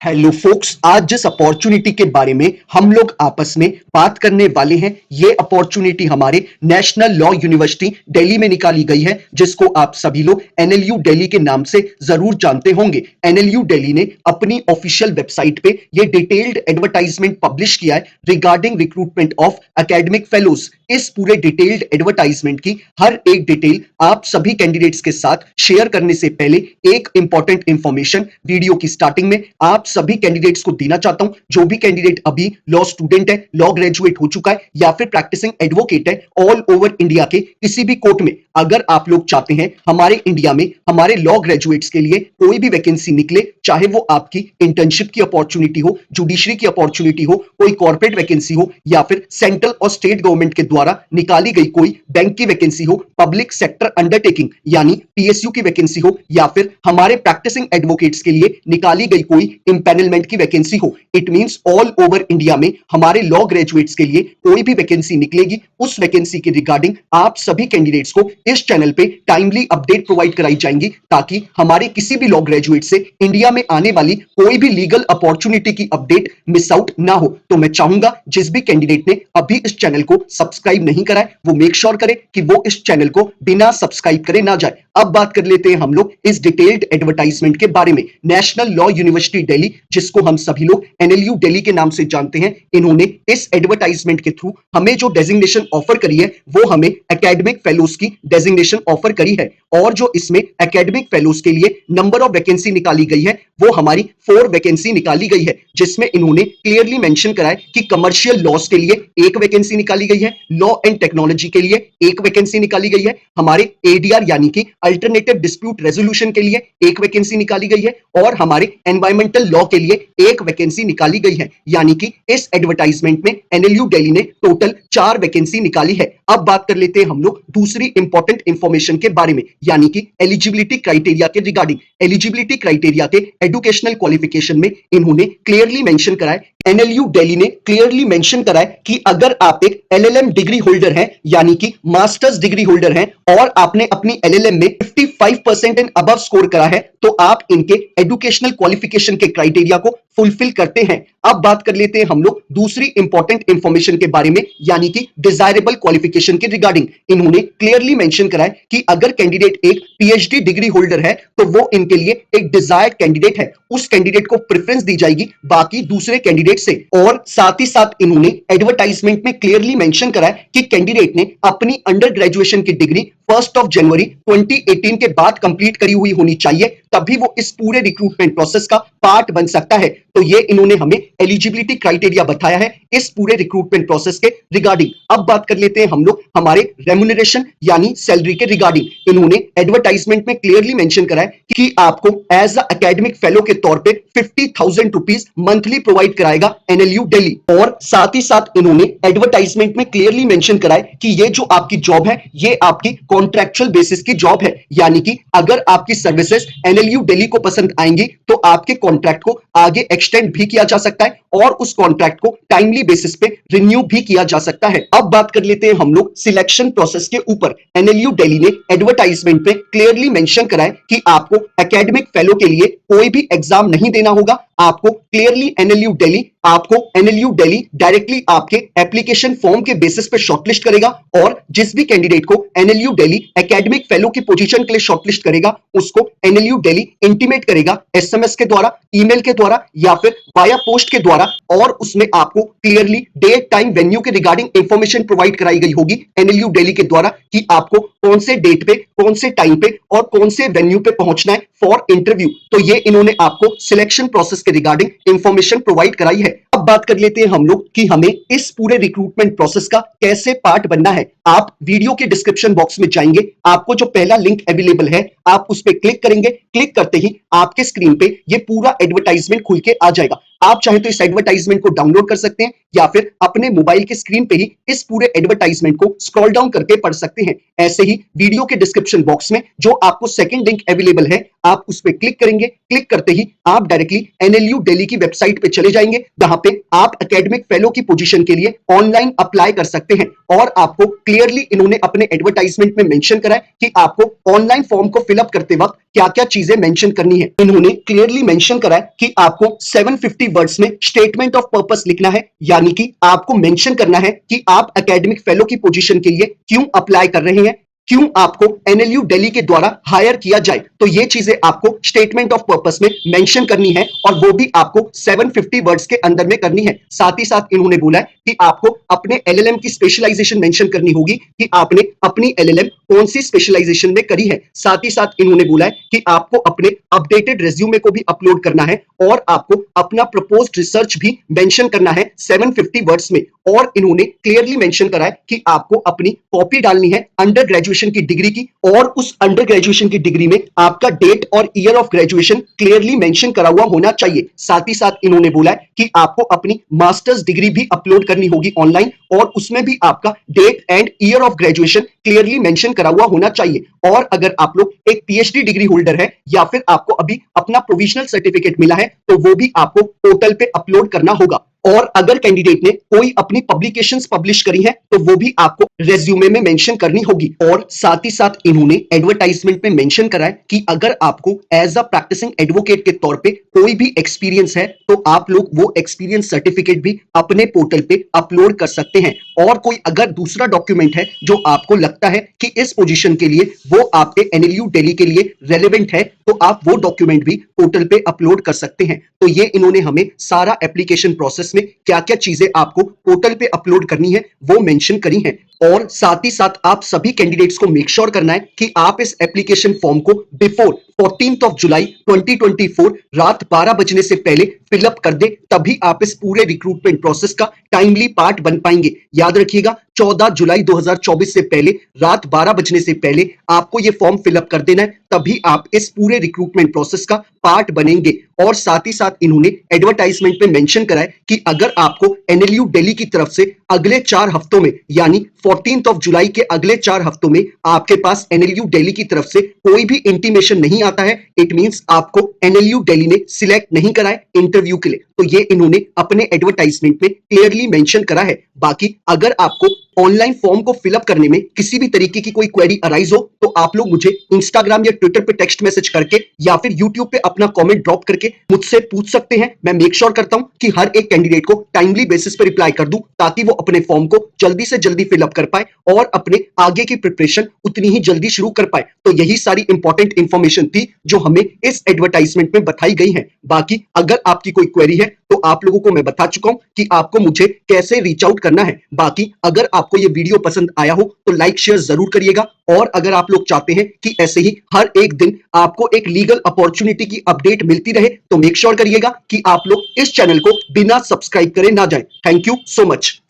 Hello focus, आज जिस opportunity के बारे में हम लोग आपस में बात करने वाले हैं, ये अपॉर्चुनिटी हमारे नेशनल लॉ यूनिवर्सिटी दिल्ली में निकाली गई है, जिसको आप सभी लोग एनएलयू दिल्ली के नाम से जरूर जानते होंगे। एनएलयू दिल्ली ने अपनी ऑफिशियल वेबसाइट पे ये डिटेल्ड एडवर्टाइजमेंट पब्लिश किया है regarding recruitment of academic fellows. इस पूरे डिटेल्ड एडवर्टाइजमेंट की हर एक डिटेल आप सभी कैंडिडेट्स के साथ शेयर करने से पहले एक इंपॉर्टेंट इंफॉर्मेशन वीडियो की स्टार्टिंग में आप सभी कैंडिडेट्स को देना चाहता हूं। जो भी कैंडिडेट अभी लॉ स्टूडेंट है, लॉ ग्रेजुएट हो चुका है या फिर प्रैक्टिसिंग एडवोकेट है, ऑल ओवर इंडिया के किसी भी कोर्ट में अगर आप लोग चाहते हैं हमारे इंडिया में हमारे लॉ ग्रेजुएट्स के लिए कोई भी वैकेंसी निकले, चाहे वो आपकी इंटर्नशिप की अपॉर्चुनिटी हो, जुडिशरी की अपॉर्चुनिटी हो, कोई कॉर्पोरेट वैकेंसी हो या फिर सेंट्रल और स्टेट गवर्नमेंट के द्वारा निकाली गई कोई बैंक की वैकेंसी हो, पब्लिक सेक्टर अंडरटेकिंग यानी पीएसयू की वैकेंसी हो या फिर हमारे प्रैक्टिसिंग एडवोकेट्स के लिए निकाली गई कोई इंपैनलमेंट की वैकेंसी हो, it means all over India में हमारे लॉ ग्रेजुएट्स के लिए कोई भी वैकेंसी निकलेगी, उस वैकेंसी के रिगार्डिंग आप सभी कैंडिडेट्स को इस चैनल पे टाइमली अपडेट प्रोवाइड कराई जाएंगी, ताकि हमारे किसी भी लॉ ग्रेजुएट से इंडिया में आने वाली कोई भी लीगल अपॉर्चुनिटी की अपडेट मिस आउट ना हो। तो मैं चाहूंगा जिस भी कैंडिडेट ने अभी इस चैनल को सब्सक्राइब नहीं करा है, वो मेक श्योर करे कि वो इस चैनल को बिना सब्सक्राइब करे ना जाए। अब बात कर लेते हैं हम लोग इस डिटेल्ड एडवर्टाइजमेंट के बारे में। नेशनल लॉ यूनिवर्सिटी दिल्ली, जिसको हम सभी लोग एनएलयू दिल्ली के नाम से जानते हैं, इन्होंने इस एडवर्टाइजमेंट के थ्रू हमें जो डेजिग्नेशन ऑफर करी है वो हमें एकेडमिक फेलोज की डेजिग्नेशन ऑफर करी है। और जो इसमें एकेडमिक फेलोज के लिए नंबर ऑफ वैकेंसी निकाली गई है वो हमारी 4 वैकेंसी निकाली गई है, जिसमें इन्होंने क्लियरली मेंशन करा है कि कमर्शियल लॉज के लिए एक वैकेंसी निकाली गई है, लॉ एंड टेक्नोलॉजी के लिए एक वैकेंसी निकाली गई है, हमारे एडीआर यानी कि अल्टरनेटिव डिस्प्यूट रेजोल्यूशन के लिए एक वैकेंसी निकाली गई है और हमारे एनवायरमेंटल लॉ के लिए एक वैकेंसी निकाली गई है। यानी कि इस एडवर्टाइजमेंट में एनएलयू दिल्ली ने टोटल 4 वैकेंसी निकाली है। अब बात कर लेते हैं हम लोग दूसरी इंपॉर्टेंट इंफॉर्मेशन के बारे में, यानी कि एलिजिबिलिटी क्राइटेरिया के रिगार्डिंग। एलिजिबिलिटी क्राइटेरिया के एजुकेशनल क्वालिफिकेशन में इन्होंने क्लियरली मेंशन करा है, एनएलयू दिल्ली ने क्लियरली मेंशन करा है कि अगर आप एक एलएलएम डिग्री होल्डर हैं, यानी कि मास्टर्स डिग्री होल्डर हैं और आपने अपनी एलएलएम में 55% एंड अबव स्कोर करा है, तो आप इनके एजुकेशनल क्वालिफिकेशन के क्राइटेरिया को फुलफिल करते हैं। अब बात कर लेते हैं हम लोग दूसरी इंपॉर्टेंट इंफॉर्मेशन के बारे में, यानी कि डिजायरेबल क्वालिफिकेशन के रिगार्डिंग। इन्होंने क्लियरली मेंशन करा है कि अगर कैंडिडेट एक पीएचडी डिग्री होल्डर है तो वो इनके लिए एक डिजायर्ड कैंडिडेट है, उस कैंडिडेट को प्रेफरेंस दी जाएगी बाकी दूसरे कैंडिडेट से। और साथ ही साथ इन्होंने एडवर्टाइजमेंट में क्लियरली मेंशन करा है कि कैंडिडेट ने अपनी अंडर ग्रेजुएशन की डिग्री 1 जनवरी 2018 के बाद कंप्लीट करी हुई होनी चाहिए, तभी वो इस पूरे रिक्रूटमेंट प्रोसेस का पार्ट बन सकता है। तो ये इन्होंने हमें एलिजिबिलिटी क्राइटेरिया बताया है इस पूरे रिक्रूटमेंट प्रोसेस के रिगार्डिंग। अब बात कर लेते हैं हम लोग हमारे रेम्यूनरेशन यानी सैलरी के रिगार्डिंग। इन्होंने एडवर्टाइजमेंट में क्लियरली मेंशन करा है कि आपको एज अ एकेडमिक फेलो के तौर पे 50,000 रुपीज मंथली प्रोवाइड कराएगा एनएलयू दिल्ली। और साथ ही साथ इन्होंने एडवर्टाइजमेंट में क्लियरली मेंशन करा है कि ये जो आपकी जॉब है ये आपकी कॉन्ट्रैक्चुअल बेसिस की जॉब है, यानी कि अगर आपकी सर्विसेज एनएलयू दिल्ली को पसंद आएंगी तो आपके कॉन्ट्रैक्ट को आगे एक्सटेंड भी किया जा सकता है और उस कॉन्ट्रैक्ट को टाइमली बेसिस पे रिन्यू भी किया जा सकता है। अब बात कर लेते हैं हम लोग सिलेक्शन प्रोसेस के ऊपर। एनएलयू दिल्ली ने एडवर्टाइजमेंट पे क्लियरली मेंशन करा है कि आपको एकेडमिक फेलो के लिए कोई भी एग्जाम नहीं देना होगा। आपको क्लियरली एनएलयू दिल्ली डायरेक्टली आपके एप्लीकेशन फॉर्म के बेसिस पे शॉर्टलिस्ट करेगा और जिस भी कैंडिडेट को एनएलयू दिल्ली एकेडमिक फेलो की पोजीशन के लिए शॉर्टलिस्ट करेगा उसको एनएलयू दिल्ली इंटीमेट करेगा एसएमएस के द्वारा, ईमेल के द्वारा या फिर वाया पोस्ट के द्वारा, और उसमें आपको क्लियरली डेट टाइम वेन्यू के रिगार्डिंग इंफॉर्मेशन प्रोवाइड कराई गई होगी एनएलयू दिल्ली के द्वारा कि आपको कौन से डेट पे, कौन से टाइम पे और कौन से वेन्यू पे पहुंचना है फॉर इंटरव्यू। तो ये इन्होंने आपको सिलेक्शन प्रोसेस के रिगार्डिंग इंफॉर्मेशन प्रोवाइड कराई है। अब बात कर लेते हैं हम लोग कि हमें इस पूरे रिक्रूटमेंट प्रोसेस का कैसे पार्ट बनना है। आप वीडियो के डिस्क्रिप्शन बॉक्स में जाएंगे, आपको जो पहला लिंक अवेलेबल है आप उस पर क्लिक करेंगे, क्लिक करते ही आपके स्क्रीन पे ये पूरा एडवर्टाइजमेंट खुल के आ जाएगा। आप चाहे तो इस एडवर्टाइजमेंट को डाउनलोड कर सकते हैं या फिर अपने मोबाइल के स्क्रीन पे ही इस पूरे एडवर्टाइजमेंट को स्क्रॉल डाउन करके पढ़ सकते हैं। ऐसे ही वीडियो के डिस्क्रिप्शन बॉक्स में जो आपको सेकंड लिंक अवेलेबल है, आप उस पर क्लिक करेंगे। क्लिक करते ही आप डायरेक्टली एनएलयू दिल्ली की वेबसाइट पे चले जाएंगे, जहां पे आप एकेडमिक फेलो की पोजीशन के लिए ऑनलाइन अप्लाई कर सकते हैं। और आपको क्लियरली इन्होंने अपने एडवर्टाइजमेंट में मेंशन करा है कि आपको ऑनलाइन फॉर्म को फिलअप करते वक्त क्या क्या चीजें मेंशन करनी है। इन्होंने क्लियरली मेंशन करा है कि आपको 750 वर्ड्स में स्टेटमेंट ऑफ पर्पस लिखना है, यानी कि आपको मेंशन करना है कि आप एकेडमिक फेलो की पोजीशन के लिए क्यों अप्लाई कर रहे हैं, क्यों आपको एनएलयू दिल्ली के द्वारा हायर किया जाए। तो ये चीजें आपको स्टेटमेंट ऑफ पर्पस में मेंशन करनी है, और वो भी आपको 750 वर्ड्स के अंदर में करनी है। साथ ही साथ इन्होंने बोला है कि आपको अपने एलएलएम की स्पेशलाइजेशन मेंशन करनी होगी कि आपने अपनी एलएलएम कौन सी स्पेशलाइजेशन में करी है। साथ ही साथ इन्होंने बोला है कि आपको अपने अपडेटेड रेज्यूमे को भी अपलोड करना है, और आपको अपना प्रपोज्ड रिसर्च भी मेंशन करना है 750 वर्ड्स में। और इन्होंने क्लियरली मेंशन करा है कि आपको अपनी कॉपी डालनी है अंडर ग्रेजुएशन की डिग्री की, और उस अंडर ग्रेजुएशन की डिग्री में आपका डेट और year of graduation clearly mention करा हुआ होना चाहिए। साथ ही साथ इन्होंने बोला है कि आपको अपनी मास्टर्स डिग्री भी अपलोड करनी होगी ऑनलाइन, और उसमें भी आपका date and year of graduation clearly mention करा हुआ होना चाहिए। और अगर आप लोग एक पीएचडी डिग्री होल्डर है, या फिर आपको अभी अपना प्रोविजनल सर्टिफिकेट मिला है, तो वो भी आपको पोर्टल पे अपलोड करना होगा। और अगर कैंडिडेट ने कोई अपनी पब्लिकेशंस पब्लिश करी है, तो वो भी आपको रेज्यूमे में मेंशन करनी होगी। और साथ ही साथ इन्होंने एडवर्टाइजमेंट में मेंशन करा है कि अगर आपको एज अ प्रैक्टिसिंग एडवोकेट के तौर पे कोई भी एक्सपीरियंस है, तो आप लोग वो एक्सपीरियंस सर्टिफिकेट भी अपने पोर्टल पे अपलोड कर सकते हैं। और कोई अगर दूसरा डॉक्यूमेंट है जो आपको लगता है कि इस पोजीशन के लिए वो आपके एनएलयू दिल्ली के लिए रेलेवेंट है, तो आप वो डॉक्यूमेंट भी पोर्टल पे अपलोड कर सकते हैं। तो ये इन्होंने हमें सारा एप्लीकेशन प्रोसेस में क्या क्या चीजें आपको पोर्टल पे अपलोड करनी है वो मेंशन करी हैं। और साथ ही साथ आप सभी कैंडिडेट्स को मेक श्योर करना है कि आप इस एप्लीकेशन फॉर्म को बिफोर 14th ऑफ जुलाई 2024 रात 12 बजने से पहले फिलअप कर दे, तभी आप इस पूरे रिक्रूटमेंट प्रोसेस का टाइमली पार्ट बन पाएंगे। याद रखिएगा, 14 जुलाई 2024 से पहले रात 12 बजने से पहले आपको ये फॉर्म फिलअप कर देना है, तभी आप इस पूरे रिक्रूटमेंट प्रोसेस का पार्ट बनेंगे। और साथ ही साथ इन्होंने एडवर्टाइजमेंट में मेंशन करा है कि अगर आपको एनएलयू दिल्ली की तरफ से अगले 4 हफ्तों में, यानी 14th ऑफ जुलाई के अगले 4 हफ्तों में आपके पास एनएलयू दिल्ली की तरफ से कोई भी इंटीमेशन नहीं आता है, इट मींस आपको एनएलयू दिल्ली ने सिलेक्ट नहीं करा है इंटरव्यू के लिए। तो ये इन्होंने अपने एडवर्टाइजमेंट में क्लियरली मेंशन करा है। बाकी अगर आपको ऑनलाइन फॉर्म को फिलअप करने में किसी भी तरीके की कोई क्वेरी अराइज हो, तो आप लोग मुझे इंस्टाग्राम या ट्विटर पे टेक्स्ट मैसेज करके या फिर यूट्यूब पे अपना कमेंट ड्रॉप करके मुझसे पूछ सकते हैं। मैं मेक श्योर करता हूं कि हर एक कैंडिडेट को टाइमली बेसिस पे रिप्लाई कर दूं, ताकि वो अपने फॉर्म को जल्दी से जल्दी फिलअप कर पाए और अपने आगे की प्रिपरेशन उतनी ही जल्दी शुरू कर पाए। तो यही सारी इंपॉर्टेंट इंफॉर्मेशन थी जो हमें इस एडवर्टाइजमेंट में बताई गई है। बाकी अगर आपकी कोई क्वेरी है तो आप लोगों को मैं बता चुका हूं कि आपको मुझे कैसे रीच आउट करना है। बाकी अगर आपको ये वीडियो पसंद आया हो तो लाइक शेयर जरूर करिएगा, और अगर आप लोग चाहते हैं कि ऐसे ही हर एक दिन आपको एक लीगल अपॉर्चुनिटी की अपडेट मिलती रहे, तो मेक श्योर करिएगा कि आप लोग इस चैनल को बिना सब्सक्राइब करे ना जाएं। Thank you so much.